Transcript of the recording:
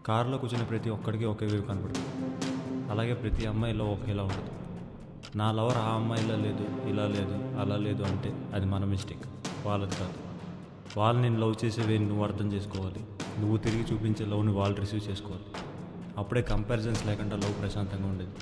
కారులో కూర్చున్న ప్రతి ఒక్కడికి ఒకే వేవ్ కనపడుతుంది. అలాగే ప్రతి అమ్మాయిలో ఒకేలా ఉంటుంది. నా లవర్ ఆ అమ్మాయిలా లేదు, ఇలా లేదు, అలా లేదు అంటే అది మన మిస్టేక్, వాళ్ళది కాదు. వాళ్ళు నేను లవ్ చేసే వేని నువ్వు అర్థం చేసుకోవాలి. నువ్వు తిరిగి చూపించే లవ్ని వాళ్ళు రిసీవ్ చేసుకోవాలి. అప్పుడే కంపారిజన్స్ లేకుండా లవ్ ప్రశాంతంగా ఉండేది.